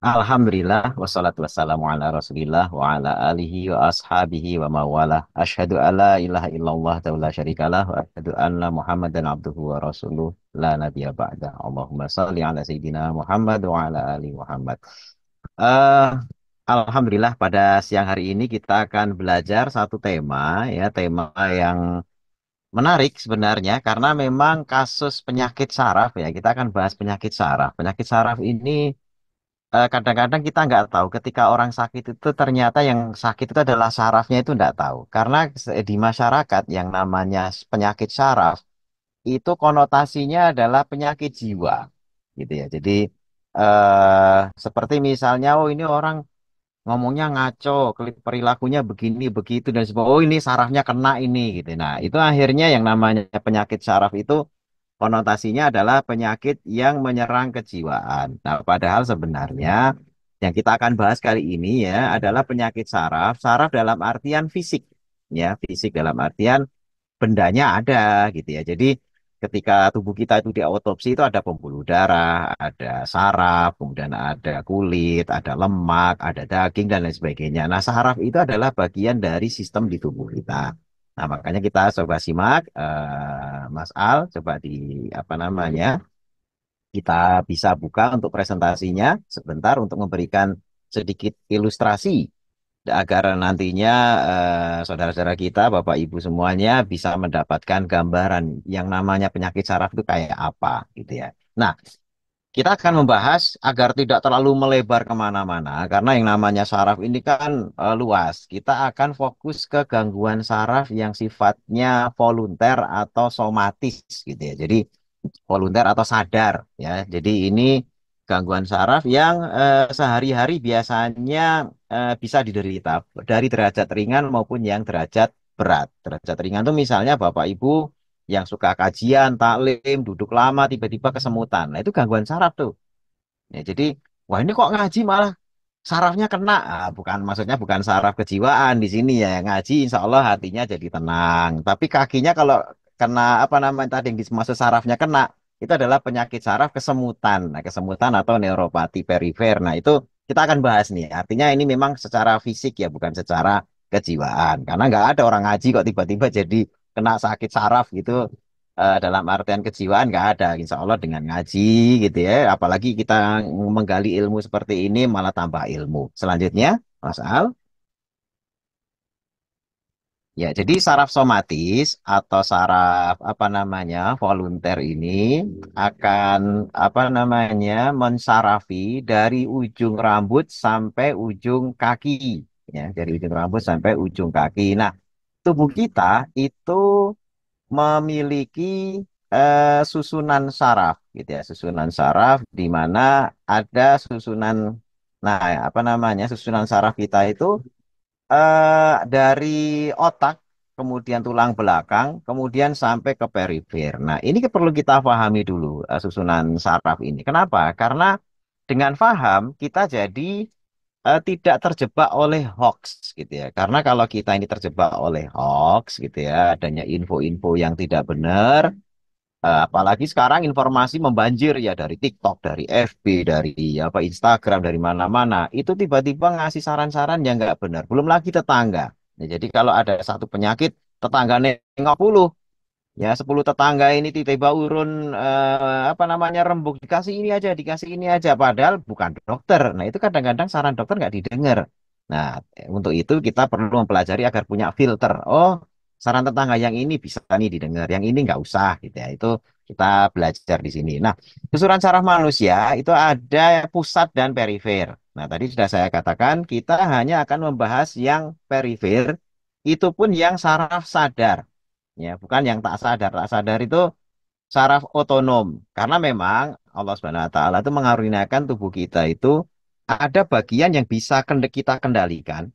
Alhamdulillah, wassalatu wassalamu ala rasulillah wa ala alihi wa ashabihi wa mawalah. Ashhadu alla ilaha illallah wa la syarikalah wa ashhadu anna muhammadan abduhu wa rasuluh la nabiyya ba'da. Allahumma salli ala sayyidina Muhammad wa ala ali Muhammad. Eh, Alhamdulillah pada siang hari ini kita akan belajar satu tema, ya, tema yang menarik sebenarnya karena memang kasus penyakit saraf, ya, kita akan bahas penyakit saraf. Penyakit saraf ini kadang-kadang kita nggak tahu ketika orang sakit itu ternyata yang sakit itu adalah sarafnya itu nggak tahu. Karena di masyarakat yang namanya penyakit saraf itu konotasinya adalah penyakit jiwa, gitu ya. Jadi seperti misalnya, oh ini orang ngomongnya ngaco, perilakunya begini begitu dan sebagainya. Oh ini sarafnya kena ini, gitu. Nah itu akhirnya yang namanya penyakit saraf itu konotasinya adalah penyakit yang menyerang kejiwaan. Nah, padahal sebenarnya yang kita akan bahas kali ini ya adalah penyakit saraf. Saraf dalam artian fisik, ya, fisik dalam artian bendanya ada gitu ya. Jadi ketika tubuh kita itu diautopsi itu ada pembuluh darah, ada saraf, kemudian ada kulit, ada lemak, ada daging dan lain sebagainya. Nah, saraf itu adalah bagian dari sistem di tubuh kita. Nah, makanya kita coba simak, Mas Al, coba di apa namanya, kita bisa buka untuk presentasinya sebentar untuk memberikan sedikit ilustrasi agar nantinya saudara-saudara kita, Bapak Ibu semuanya bisa mendapatkan gambaran yang namanya penyakit saraf itu kayak apa gitu ya. Nah, kita akan membahas agar tidak terlalu melebar kemana-mana karena yang namanya saraf ini kan luas. Kita akan fokus ke gangguan saraf yang sifatnya volunter atau somatis gitu ya. Jadi volunter atau sadar ya. Jadi ini gangguan saraf yang sehari-hari biasanya bisa diderita dari derajat ringan maupun yang derajat berat. Derajat ringan itu misalnya Bapak Ibu yang suka kajian, taklim, duduk lama, tiba-tiba kesemutan. Nah, itu gangguan saraf tuh. Ya, jadi, wah ini kok ngaji malah sarafnya kena. Ah, bukan, maksudnya bukan saraf kejiwaan di sini ya. Ngaji insya Allah hatinya jadi tenang. Tapi kakinya kalau kena apa namanya tadi yang dimaksud sarafnya kena, itu adalah penyakit saraf kesemutan. Nah, kesemutan atau neuropati perifer. Nah, itu kita akan bahas nih. Artinya ini memang secara fisik ya, bukan secara kejiwaan. Karena nggak ada orang ngaji kok tiba-tiba jadi kena sakit saraf gitu. Dalam artian kejiwaan nggak ada. Insya Allah dengan ngaji gitu ya. Apalagi kita menggali ilmu seperti ini malah tambah ilmu. Selanjutnya, Mas Al. Ya, jadi saraf somatis atau saraf apa namanya volunter ini akan apa namanya mensarafi dari ujung rambut sampai ujung kaki, ya, dari ujung rambut sampai ujung kaki. Nah, tubuh kita itu memiliki susunan saraf gitu ya, susunan saraf di mana ada susunan, nah apa namanya, susunan saraf kita itu dari otak, kemudian tulang belakang, kemudian sampai ke perifer. Nah, ini perlu kita pahami dulu susunan saraf ini. Kenapa? Karena dengan paham kita jadi tidak terjebak oleh hoax gitu ya. Karena kalau kita ini terjebak oleh hoax gitu ya, adanya info-info yang tidak benar, apalagi sekarang informasi membanjir ya dari TikTok, dari FB, dari apa Instagram, dari mana-mana, itu tiba-tiba ngasih saran-saran yang nggak benar. Belum lagi tetangga. Nah, jadi kalau ada satu penyakit, tetangga nengok 10, ya 10 tetangga ini tiba-tiba urun apa namanya rembuk, dikasih ini aja, padahal bukan dokter. Nah itu kadang-kadang saran dokter nggak didengar. Nah untuk itu kita perlu mempelajari agar punya filter. Oh, saran tetangga yang ini bisa nih didengar, yang ini nggak usah gitu ya. Itu kita belajar di sini. Nah, susunan saraf manusia itu ada pusat dan perifer. Nah tadi sudah saya katakan kita hanya akan membahas yang perifer, itu pun yang saraf sadar, ya, bukan yang tak sadar. Tak sadar itu saraf otonom, karena memang Allah Subhanahu wa taala itu mengaruniakan tubuh kita itu ada bagian yang bisa kita kendalikan,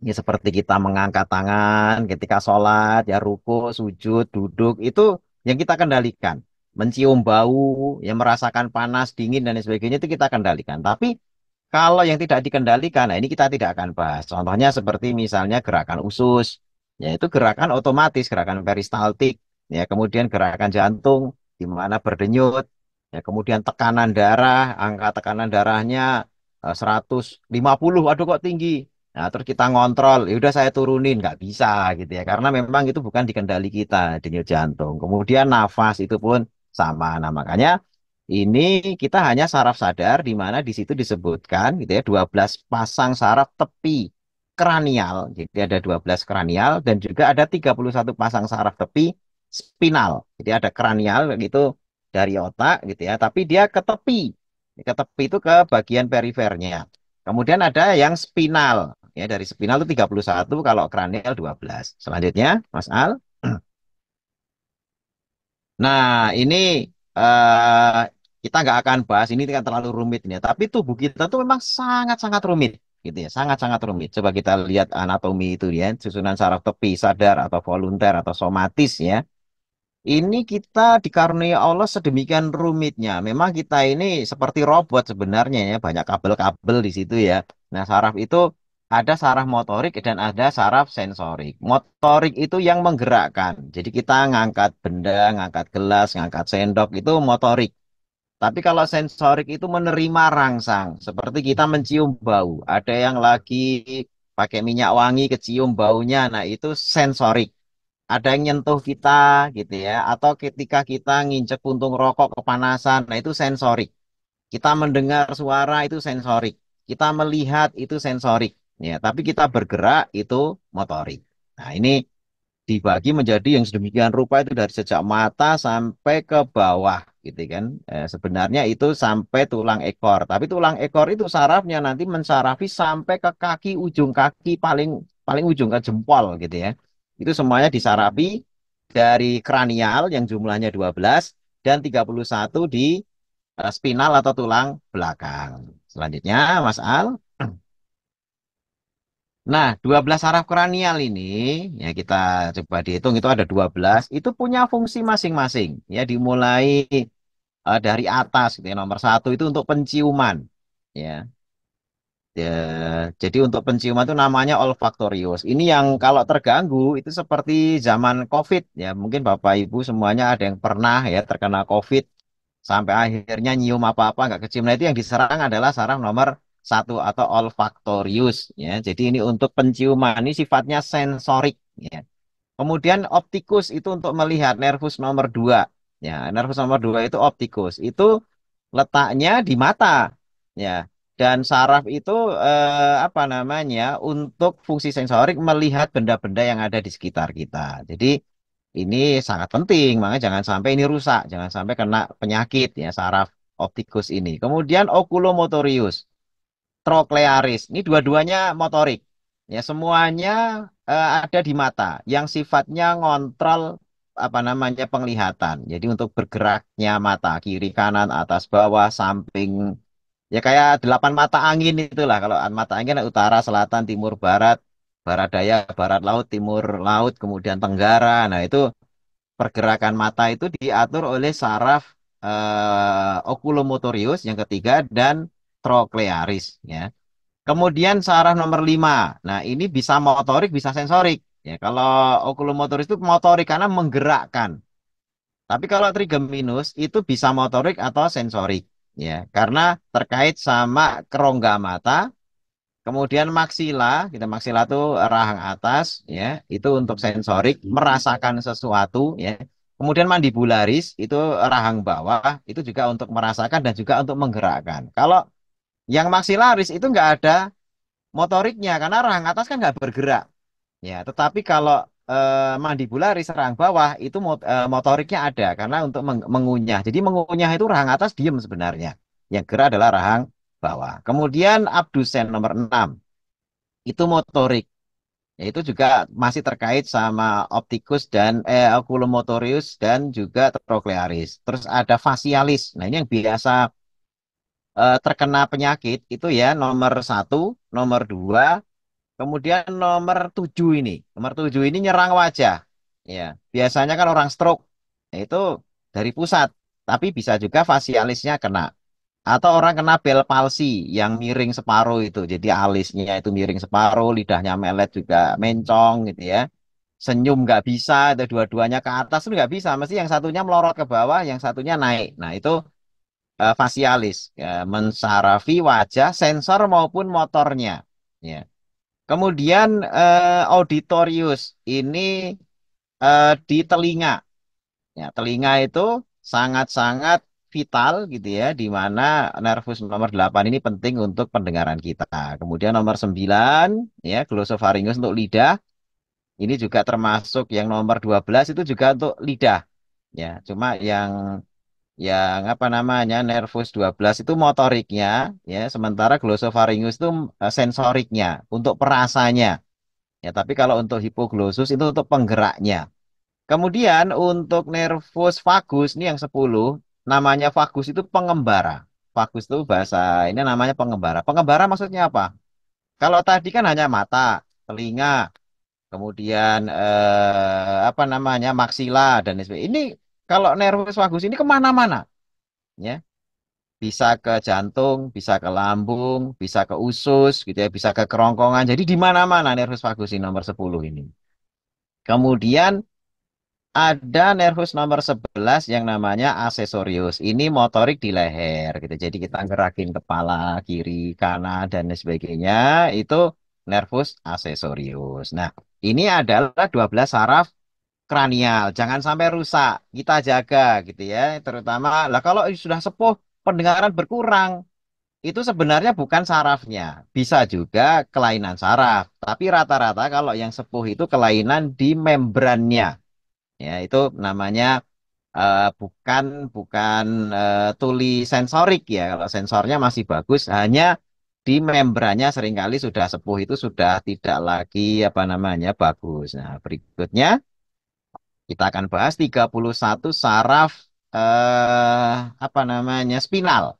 ya, seperti kita mengangkat tangan ketika sholat, ya, ruku, sujud, duduk, itu yang kita kendalikan. Mencium bau, ya, merasakan panas, dingin dan lain sebagainya itu kita kendalikan. Tapi kalau yang tidak dikendalikan, nah ini kita tidak akan bahas. Contohnya seperti misalnya gerakan usus, yaitu gerakan otomatis, gerakan peristaltik, ya, kemudian gerakan jantung, di mana berdenyut, ya, kemudian tekanan darah, angka tekanan darahnya 150, aduh kok tinggi. Nah, terus kita ngontrol, ya udah saya turunin, nggak bisa gitu ya, karena memang itu bukan di kendali kita, denyut jantung. Kemudian nafas itu pun sama. Nah, makanya ini kita hanya saraf sadar di mana di situ disebutkan gitu ya 12 pasang saraf tepi kranial. Jadi ada 12 kranial dan juga ada 31 pasang saraf tepi spinal. Jadi ada kranial gitu dari otak gitu ya, tapi dia ke tepi. Ke tepi itu ke bagian perifernya. Kemudian ada yang spinal. Ya, dari spinal itu 31, kalau kranial 12. Selanjutnya, Mas Al. Nah, ini eh, kita nggak akan bahas ini kan terlalu rumit ya. Tapi tubuh kita tuh memang sangat-sangat rumit, gitu ya, sangat-sangat rumit. Coba kita lihat anatomi itu ya, susunan saraf tepi sadar atau volunter atau somatis ya. Ini kita dikaruniai Allah sedemikian rumitnya. Memang kita ini seperti robot sebenarnya ya, banyak kabel-kabel di situ ya. Nah, saraf itu ada saraf motorik dan ada saraf sensorik. Motorik itu yang menggerakkan. Jadi kita ngangkat benda, ngangkat gelas, ngangkat sendok itu motorik. Tapi kalau sensorik itu menerima rangsang, seperti kita mencium bau. Ada yang lagi pakai minyak wangi, kecium baunya. Nah, itu sensorik. Ada yang nyentuh kita gitu ya, atau ketika kita nginjek puntung rokok kepanasan, nah itu sensorik. Kita mendengar suara itu sensorik, kita melihat itu sensorik ya, tapi kita bergerak itu motorik. Nah, ini dibagi menjadi yang sedemikian rupa itu dari sejak mata sampai ke bawah gitu kan. Sebenarnya itu sampai tulang ekor, tapi tulang ekor itu sarafnya nanti mensarafi sampai ke kaki, ujung kaki paling paling ujung ke jempol gitu ya. Itu semuanya disarafi dari kranial yang jumlahnya 12 dan 31 di spinal atau tulang belakang. Selanjutnya, Mas Al. Nah, 12 saraf kranial ini, ya kita coba dihitung itu ada 12, itu punya fungsi masing-masing. Ya, dimulai dari atas, gitu ya. Nomor satu itu untuk penciuman. Ya, ya, jadi untuk penciuman itu namanya olfaktorius. Ini yang kalau terganggu itu seperti zaman COVID. Ya, mungkin Bapak Ibu semuanya ada yang pernah ya terkena COVID sampai akhirnya nyium apa-apa nggak kecium. Nah, itu yang diserang adalah saraf nomor satu atau olfaktorius ya. Jadi ini untuk penciuman, ini sifatnya sensorik ya. Kemudian optikus itu untuk melihat, nervus nomor dua ya. Nervus nomor dua itu optikus, itu letaknya di mata ya. Dan saraf itu apa namanya, untuk fungsi sensorik melihat benda-benda yang ada di sekitar kita. Jadi ini sangat penting, makanya jangan sampai ini rusak, jangan sampai kena penyakit ya saraf optikus ini. Kemudian oculomotorius, troklearis, ini dua-duanya motorik. Ya, semuanya ada di mata, yang sifatnya ngontrol apa namanya penglihatan. Jadi untuk bergeraknya mata, kiri, kanan, atas, bawah, samping, ya kayak 8 mata angin itulah. Kalau mata angin utara, selatan, timur, barat, barat daya, barat laut, timur laut, kemudian tenggara. Nah, itu pergerakan mata itu diatur oleh saraf oculomotorius yang ketiga dan troklearis ya. Kemudian saraf nomor 5. Nah, ini bisa motorik, bisa sensorik. Ya, kalau oculomotoris itu motorik karena menggerakkan. Tapi kalau trigeminus itu bisa motorik atau sensorik. Ya, karena terkait sama kerongga mata. Kemudian maksila, kita maksila itu rahang atas, ya, itu untuk sensorik, merasakan sesuatu, ya. Kemudian mandibularis itu rahang bawah, itu juga untuk merasakan dan juga untuk menggerakkan. Kalau yang maksilaris itu nggak ada motoriknya, karena rahang atas kan nggak bergerak, ya. Tetapi kalau mandibularis rahang bawah itu motoriknya ada, karena untuk mengunyah. Jadi mengunyah itu rahang atas diem sebenarnya, yang gerak adalah rahang bawah. Kemudian abdusen nomor 6 itu motorik. Ya, itu juga masih terkait sama optikus dan oculomotorius dan juga troklearis. Terus ada facialis. Nah, ini yang biasa terkena penyakit itu ya nomor satu, nomor dua, kemudian nomor 7 ini. Nomor 7 ini nyerang wajah. Ya, biasanya kan orang stroke. Nah, itu dari pusat, tapi bisa juga facialisnya kena. Atau orang kena bel palsi yang miring separuh itu. Jadi alisnya itu miring separuh, lidahnya melet juga mencong gitu ya. Senyum nggak bisa, itu dua-duanya ke atas itu nggak bisa. Mesti yang satunya melorot ke bawah, yang satunya naik. Nah, itu fasialis, ya, mensarafi wajah, sensor maupun motornya. Ya. Kemudian auditorius ini di telinga. Ya, telinga itu sangat-sangat vital gitu ya, di mana nervus nomor 8 ini penting untuk pendengaran kita. Kemudian nomor 9 ya, glosopharyngeus untuk lidah. Ini juga termasuk yang nomor 12 itu juga untuk lidah. Ya, cuma yang apa namanya nervus 12 itu motoriknya ya, sementara glosopharyngeus itu sensoriknya untuk perasanya. Ya, tapi kalau untuk hipoglossus itu untuk penggeraknya. Kemudian untuk nervus vagus ini yang 10 namanya vagus itu pengembara. Vagus itu bahasa ini namanya pengembara. Pengembara maksudnya apa? Kalau tadi kan hanya mata, telinga, kemudian apa namanya maksila dan lain sebagainya. Ini kalau nervus vagus ini kemana-mana, ya. Bisa ke jantung, bisa ke lambung, bisa ke usus, gitu ya, bisa ke kerongkongan. Jadi di mana-mana nervus vagus ini nomor 10 ini. Kemudian ada nervus nomor 11 yang namanya aksesorius. Ini motorik di leher gitu. Jadi kita gerakin kepala kiri, kanan dan lain sebagainya itu nervus aksesorius. Nah, ini adalah 12 saraf kranial. Jangan sampai rusak. Kita jaga gitu ya. Terutama lah kalau sudah sepuh pendengaran berkurang, itu sebenarnya bukan sarafnya. Bisa juga kelainan saraf. Tapi rata-rata kalau yang sepuh itu kelainan di membrannya. Ya, itu namanya bukan bukan tuli sensorik ya. Kalau sensornya masih bagus, hanya di membrannya seringkali sudah sepuh itu sudah tidak lagi apa namanya bagus. Nah, berikutnya kita akan bahas 31 saraf apa namanya spinal.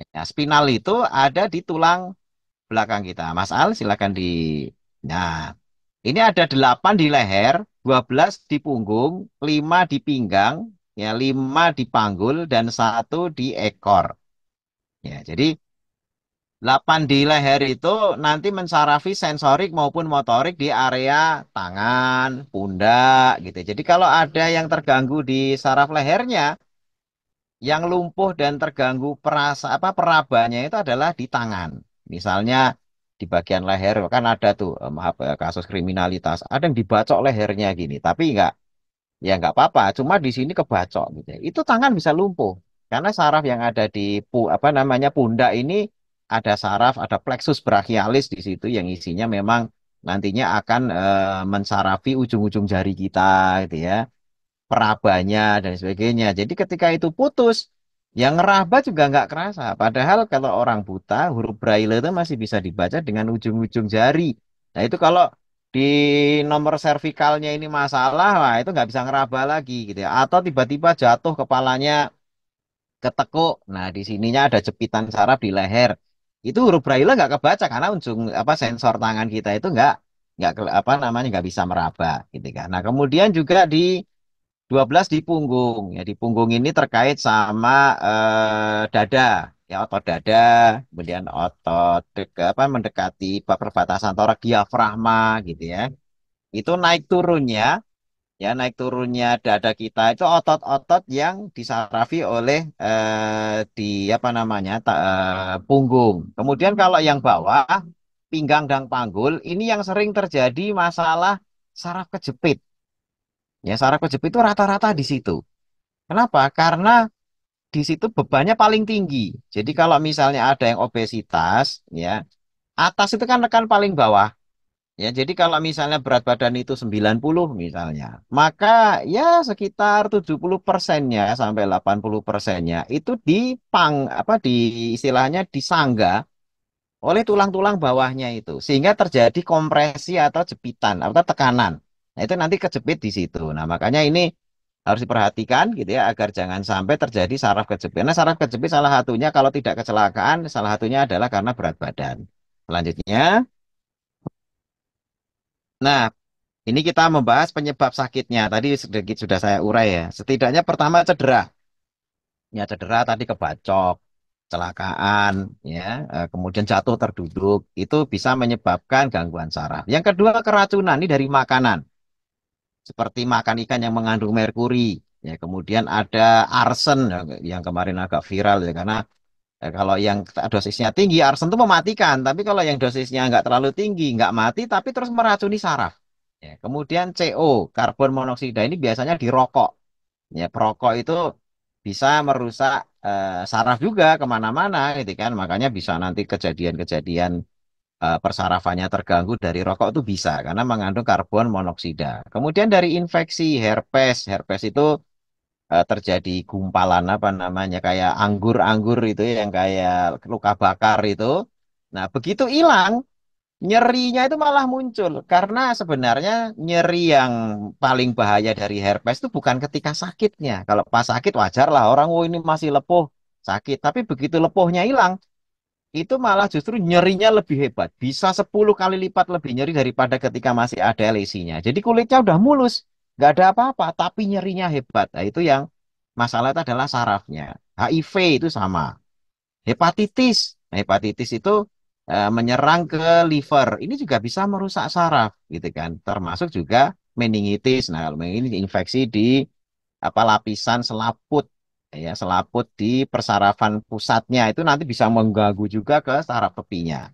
Ya, spinal itu ada di tulang belakang kita. Mas Al, silakan di. Nah, ini ada 8 di leher, 12 di punggung, 5 di pinggang, ya 5 di panggul, dan 1 di ekor. Ya, jadi 8 di leher itu nanti mensarafi sensorik maupun motorik di area tangan, pundak, gitu. Jadi kalau ada yang terganggu di saraf lehernya, yang lumpuh dan terganggu perabanya itu adalah di tangan. Misalnya di bagian leher kan ada tuh maaf kasus kriminalitas, ada yang dibacok lehernya gini, tapi enggak ya nggak apa-apa, cuma di sini kebacok gitu. Ya. Itu tangan bisa lumpuh karena saraf yang ada di apa namanya pundak ini ada saraf, ada plexus brachialis di situ yang isinya memang nantinya akan mensarafi ujung-ujung jari kita gitu ya, perabanya dan sebagainya. Jadi ketika itu putus, yang ngeraba juga nggak kerasa. Padahal kalau orang buta, huruf braille itu masih bisa dibaca dengan ujung-ujung jari. Nah itu kalau di nomor servikalnya ini masalah, wah itu nggak bisa ngeraba lagi gitu ya. Atau tiba-tiba jatuh kepalanya ketekuk. Nah di sininya ada jepitan saraf di leher. Itu huruf braille nggak kebaca karena ujung apa sensor tangan kita itu apa namanya nggak bisa meraba gitu kan. Nah kemudian juga di 12 di punggung. Ya, di punggung ini terkait sama dada. Ya, otot dada, kemudian otot apa mendekati perbatasan torak diafragma gitu ya. Itu naik turunnya, ya naik turunnya dada kita itu otot-otot yang disarafi oleh di apa namanya punggung. Kemudian kalau yang bawah pinggang dan panggul ini yang sering terjadi masalah saraf kejepit. Ya, saraf kejepit itu rata-rata di situ. Kenapa? Karena di situ bebannya paling tinggi. Jadi kalau misalnya ada yang obesitas, ya, atas itu kan rekan paling bawah. Ya, jadi kalau misalnya berat badan itu 90 misalnya, maka ya sekitar 70%-nya sampai 80%-nya itu apa di istilahnya disangga oleh tulang-tulang bawahnya itu sehingga terjadi kompresi atau jepitan atau tekanan. Nah, itu nanti kejepit di situ. Nah, makanya ini harus diperhatikan gitu ya agar jangan sampai terjadi saraf kejepit. Nah, saraf kejepit salah satunya kalau tidak kecelakaan, salah satunya adalah karena berat badan. Selanjutnya, nah ini kita membahas penyebab sakitnya. Tadi sedikit sudah saya urai ya. Setidaknya pertama cedera. Ya cedera tadi kebacok, kecelakaan, ya, kemudian jatuh terduduk, itu bisa menyebabkan gangguan saraf. Yang kedua keracunan ini dari makanan, seperti makan ikan yang mengandung merkuri. Ya, kemudian ada arsen yang kemarin agak viral ya karena kalau yang dosisnya tinggi arsen itu mematikan, tapi kalau yang dosisnya nggak terlalu tinggi nggak mati tapi terus meracuni saraf. Ya, kemudian CO, karbon monoksida ini biasanya di rokok. Ya, perokok itu bisa merusak saraf juga kemana-mana gitu kan. Makanya bisa nanti kejadian-kejadian persarafannya terganggu dari rokok itu bisa karena mengandung karbon monoksida. Kemudian dari infeksi herpes, herpes itu terjadi gumpalan apa namanya kayak anggur-anggur itu yang kayak luka bakar itu. Nah, begitu hilang nyerinya itu malah muncul karena sebenarnya nyeri yang paling bahaya dari herpes itu bukan ketika sakitnya. Kalau pas sakit wajar lah orang, oh ini masih lepuh sakit. Tapi begitu lepuhnya hilang, itu malah justru nyerinya lebih hebat. Bisa 10 kali lipat lebih nyeri daripada ketika masih ada lesinya. Jadi kulitnya udah mulus, nggak ada apa-apa, tapi nyerinya hebat. Nah, itu yang masalah itu adalah sarafnya. HIV itu sama. Hepatitis. Nah, hepatitis itu menyerang ke liver. Ini juga bisa merusak saraf, gitu kan. Termasuk juga meningitis. Nah, kalau ini infeksi di apa lapisan selaput, ya selaput di persarafan pusatnya itu nanti bisa mengganggu juga ke saraf tepinya.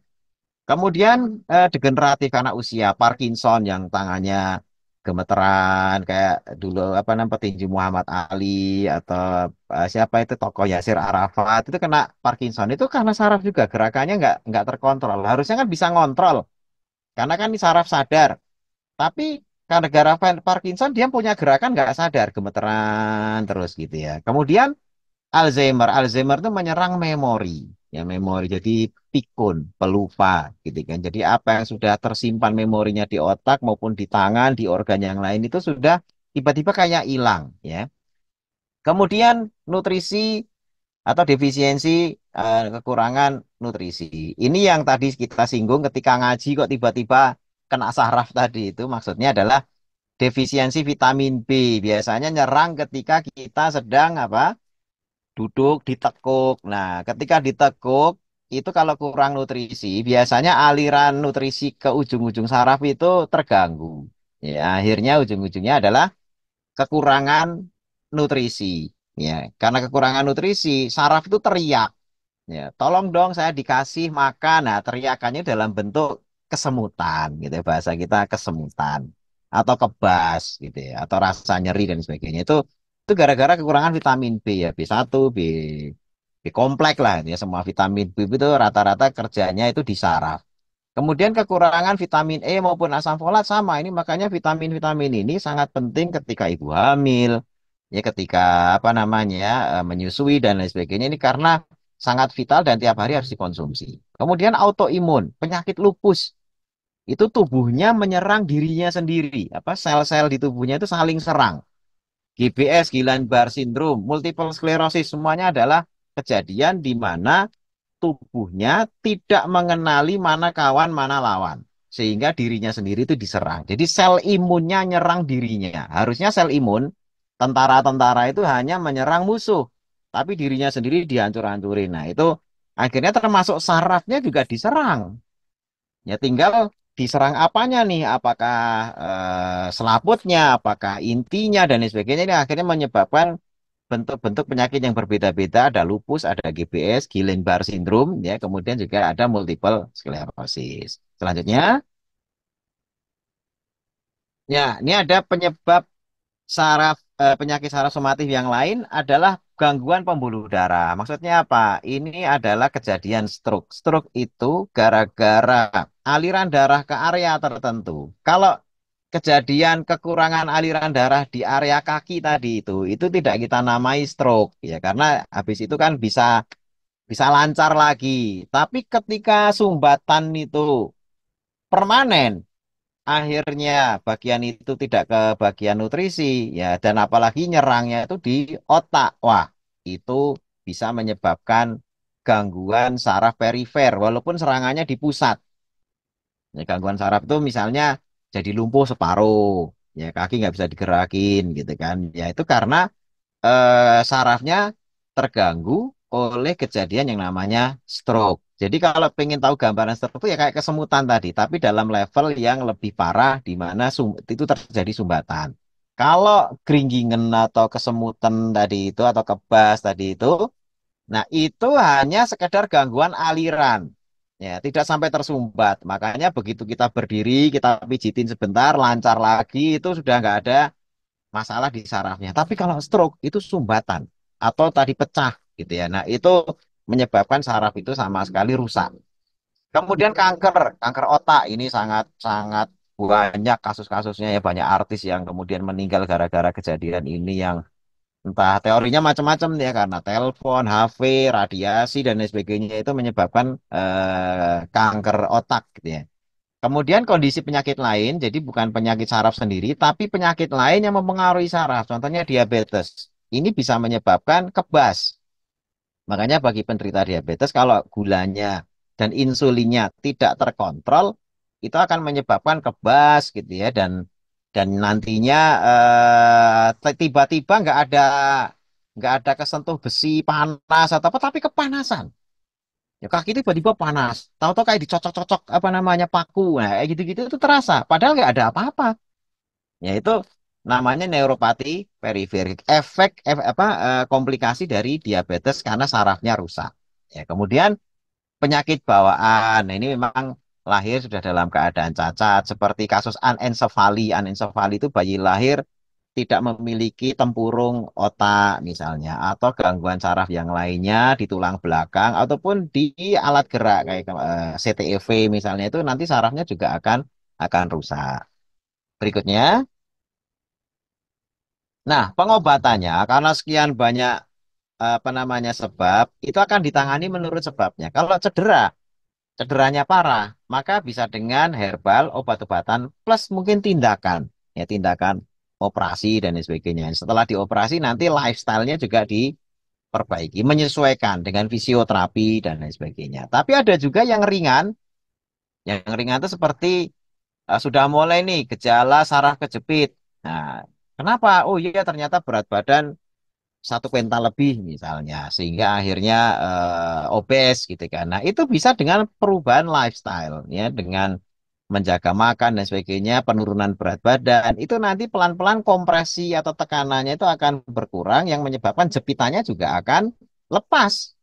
Kemudian degeneratif karena usia, Parkinson yang tangannya gemeteran kayak dulu apa namanya petinju Muhammad Ali atau siapa itu tokoh Yasir Arafat itu kena Parkinson itu karena saraf juga gerakannya nggak terkontrol. Harusnya kan bisa ngontrol karena kan ini saraf sadar. Tapi karena gara Parkinson dia punya gerakan nggak sadar gemeteran terus gitu ya. Kemudian Alzheimer, Alzheimer itu menyerang memori, ya memori jadi pikun, pelupa, gitu kan. Jadi apa yang sudah tersimpan memorinya di otak maupun di tangan, di organ yang lain itu sudah tiba-tiba kayak hilang, ya. Kemudian nutrisi atau defisiensi kekurangan nutrisi. Ini yang tadi kita singgung ketika ngaji kok tiba-tiba kena saraf tadi itu maksudnya adalah defisiensi vitamin B. Biasanya nyerang ketika kita sedang apa? Duduk ditekuk. Nah, ketika ditekuk itu kalau kurang nutrisi, biasanya aliran nutrisi ke ujung-ujung saraf itu terganggu. Ya, akhirnya ujung-ujungnya adalah kekurangan nutrisi. Ya, karena kekurangan nutrisi, saraf itu teriak. Ya, tolong dong saya dikasih makan. Nah, teriakannya dalam bentuk kesemutan, gitu ya, bahasa kita kesemutan atau kebas, gitu ya, atau rasa nyeri dan sebagainya. Itu gara-gara kekurangan vitamin B ya, B1, B kompleks lah, ya semua vitamin B itu rata-rata kerjanya itu di saraf. Kemudian kekurangan vitamin E maupun asam folat sama. Ini makanya vitamin-vitamin ini sangat penting ketika ibu hamil, ya ketika apa namanya menyusui dan lain sebagainya. Ini karena sangat vital dan tiap hari harus dikonsumsi. Kemudian autoimun, penyakit lupus. Itu tubuhnya menyerang dirinya sendiri. Apa sel-sel di tubuhnya itu saling serang. GBS, Guillain-Barré syndrome, multiple sclerosis semuanya adalah kejadian di mana tubuhnya tidak mengenali mana kawan, mana lawan. Sehingga dirinya sendiri itu diserang. Jadi sel imunnya nyerang dirinya. Harusnya sel imun, tentara-tentara itu hanya menyerang musuh. Tapi dirinya sendiri dihancur-hancurin. Nah itu akhirnya termasuk sarafnya juga diserang. Ya tinggal diserang apanya nih? Apakah selaputnya, apakah intinya, dan lain sebagainya. Ini akhirnya menyebabkan bentuk-bentuk penyakit yang berbeda-beda, ada lupus, ada GBS, Guillain-Barré syndrome, ya, kemudian juga ada multiple sclerosis. Selanjutnya, ya, ini ada penyebab penyakit saraf somatis yang lain adalah gangguan pembuluh darah. Maksudnya apa? Ini adalah kejadian stroke. Stroke itu gara-gara aliran darah ke area tertentu. Kalau kejadian kekurangan aliran darah di area kaki tadi itu tidak kita namai stroke ya karena habis itu kan bisa lancar lagi. Tapi ketika sumbatan itu permanen, akhirnya bagian itu tidak ke bagian nutrisi ya dan apalagi nyerangnya itu di otak. Wah, itu bisa menyebabkan gangguan saraf perifer walaupun serangannya di pusat. Ya, gangguan saraf itu misalnya jadi lumpuh separuh, ya kaki nggak bisa digerakin gitu kan. Ya itu karena sarafnya terganggu oleh kejadian yang namanya stroke. Jadi kalau pengen tahu gambaran stroke itu ya kayak kesemutan tadi, tapi dalam level yang lebih parah di mana itu terjadi sumbatan. Kalau geringgingen atau kesemutan tadi itu atau kebas tadi itu, nah itu hanya sekedar gangguan aliran. Ya, tidak sampai tersumbat. Makanya begitu kita berdiri, kita pijitin sebentar, lancar lagi, itu sudah nggak ada masalah di sarafnya. Tapi kalau stroke itu sumbatan atau tadi pecah gitu ya. Nah, itu menyebabkan saraf itu sama sekali rusak. Kemudian kanker otak ini sangat sangat banyak kasus-kasusnya ya, banyak artis yang kemudian meninggal gara-gara kejadian ini yang entah teorinya macam-macam ya karena telepon, HP, radiasi dan lain sebagainya itu menyebabkan kanker otak gitu ya. Kemudian kondisi penyakit lain, jadi bukan penyakit saraf sendiri, tapi penyakit lain yang mempengaruhi saraf, contohnya diabetes. Ini bisa menyebabkan kebas. Makanya bagi penderita diabetes, kalau gulanya dan insulinnya tidak terkontrol, itu akan menyebabkan kebas gitu ya, dan nantinya tiba-tiba nggak ada kesentuh besi panas atau apa, tapi kepanasan. Ya kaki tiba-tiba panas. Tahu-tahu kayak dicocok-cocok apa namanya paku. Nah, kayak gitu-gitu itu terasa. Padahal nggak ada apa-apa. Ya itu namanya neuropati periferik. Komplikasi dari diabetes karena sarafnya rusak. Ya, kemudian penyakit bawaan. Nah, ini memang lahir sudah dalam keadaan cacat. Seperti kasus anencefali. Anencefali itu bayi lahir tidak memiliki tempurung otak misalnya atau gangguan saraf yang lainnya di tulang belakang ataupun di alat gerak kayak CTEV misalnya itu nanti sarafnya juga akan rusak. Berikutnya, nah pengobatannya karena sekian banyak apa namanya sebab itu akan ditangani menurut sebabnya. Kalau cederanya parah, maka bisa dengan herbal, obat-obatan, plus mungkin tindakan. Ya, tindakan operasi dan lain sebagainya. Setelah dioperasi, nanti lifestyle-nya juga diperbaiki, menyesuaikan dengan fisioterapi dan lain sebagainya. Tapi ada juga yang ringan. Yang ringan itu seperti sudah mulai nih gejala saraf kejepit. Nah, kenapa? Oh iya, ternyata berat badan 1 kuintal lebih misalnya sehingga akhirnya obes gitu kan. Nah, itu bisa dengan perubahan lifestyle ya dengan menjaga makan dan sebagainya, penurunan berat badan. Itu nanti pelan-pelan kompresi atau tekanannya itu akan berkurang yang menyebabkan jepitannya juga akan lepas.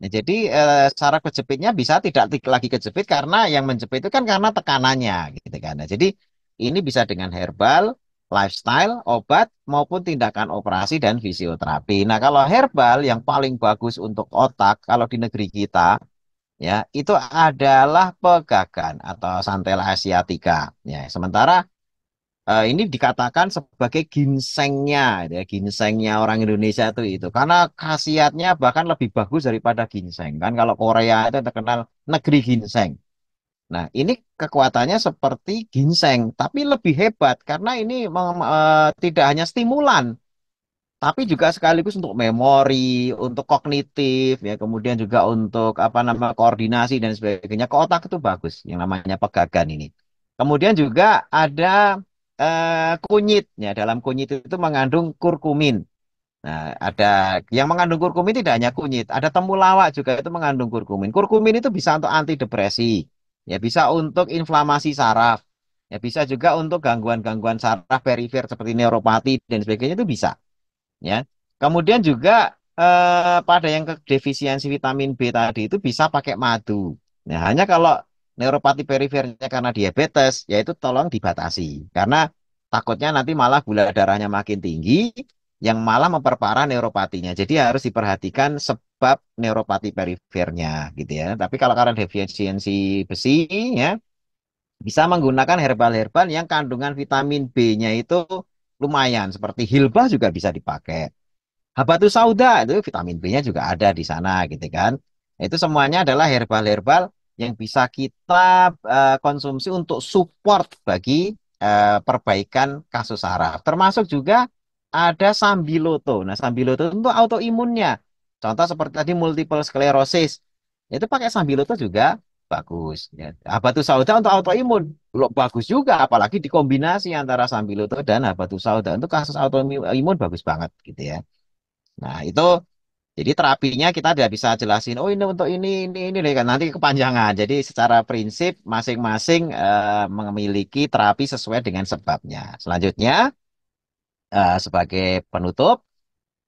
Nah, jadi saraf kejepitnya bisa tidak lagi kejepit karena yang menjepit itu kan karena tekanannya gitu kan. Nah, jadi ini bisa dengan herbal, lifestyle, obat maupun tindakan operasi dan fisioterapi. Nah, kalau herbal yang paling bagus untuk otak kalau di negeri kita ya itu adalah pegagan atau Santhela asiatica. Ya, sementara ini dikatakan sebagai ginsengnya, ya, ginsengnya orang Indonesia itu karena khasiatnya bahkan lebih bagus daripada ginseng kan kalau Korea itu terkenal negeri ginseng. Nah, ini kekuatannya seperti ginseng, tapi lebih hebat karena ini tidak hanya stimulan, tapi juga sekaligus untuk memori, untuk kognitif, ya, kemudian juga untuk apa nama koordinasi dan sebagainya. Ke otak itu bagus, yang namanya pegagan ini. Kemudian juga ada kunyit, ya. Dalam kunyit itu mengandung kurkumin. Nah, ada yang mengandung kurkumin tidak hanya kunyit, ada temulawak juga itu mengandung kurkumin. Kurkumin itu bisa untuk antidepresi, ya bisa untuk inflamasi saraf, ya bisa juga untuk gangguan-gangguan saraf perifer seperti neuropati dan sebagainya itu bisa. Ya. Kemudian juga pada yang defisiensi vitamin B tadi itu bisa pakai madu. Nah, hanya kalau neuropati perifernya karena diabetes, yaitu tolong dibatasi. Karena takutnya nanti malah gula darahnya makin tinggi, yang malah memperparah neuropatinya. Jadi harus diperhatikan sebab neuropati perifernya, gitu ya. Tapi kalau karena defisiensi besi, ya bisa menggunakan herbal-herbal yang kandungan vitamin B-nya itu lumayan, seperti hilbah juga bisa dipakai. Habatus sauda itu vitamin B-nya juga ada di sana gitu kan. Itu semuanya adalah herbal-herbal yang bisa kita konsumsi untuk support bagi perbaikan kasus saraf. Termasuk juga ada sambiloto. Nah, sambiloto itu untuk autoimunnya. Contoh seperti tadi multiple sclerosis. Itu pakai sambiloto juga bagus. Ya. Habatus sauda untuk autoimun. Loh, bagus juga, apalagi dikombinasi antara sambiloto dan habatus sauda. Untuk kasus autoimun bagus banget gitu ya. Nah, itu jadi terapinya kita tidak bisa jelasin, oh ini untuk ini kan nanti kepanjangan. Jadi secara prinsip masing-masing memiliki terapi sesuai dengan sebabnya. Selanjutnya, sebagai penutup.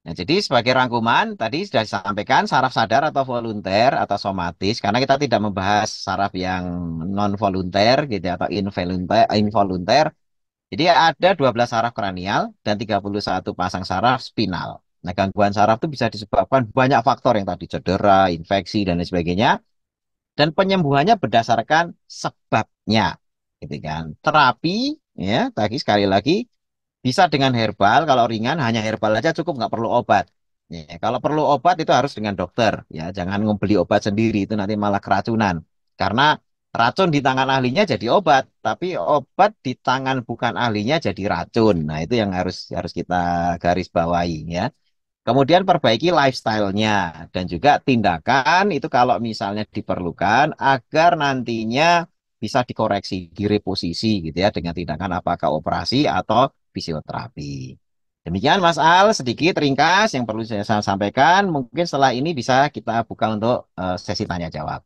Nah, jadi sebagai rangkuman tadi sudah disampaikan saraf sadar atau volunter atau somatis karena kita tidak membahas saraf yang non volunter gitu ya, atau involunter. Jadi ada 12 saraf kranial dan 31 pasang saraf spinal. Nah, gangguan saraf itu bisa disebabkan banyak faktor yang tadi cedera, infeksi dan lain sebagainya dan penyembuhannya berdasarkan sebabnya. Gitu kan. Terapi ya, tadi sekali lagi bisa dengan herbal, kalau ringan hanya herbal aja cukup, nggak perlu obat. Ya, kalau perlu obat itu harus dengan dokter. Ya, jangan membeli obat sendiri, itu nanti malah keracunan. Karena racun di tangan ahlinya jadi obat, tapi obat di tangan bukan ahlinya jadi racun. Nah, itu yang harus harus kita garis bawahi ya. Kemudian perbaiki lifestyle-nya dan juga tindakan itu kalau misalnya diperlukan agar nantinya bisa dikoreksi, direposisi gitu ya dengan tindakan apakah operasi atau fisioterapi. Demikian Mas Al, sedikit ringkas yang perlu saya sampaikan. Mungkin setelah ini bisa kita buka untuk sesi tanya jawab.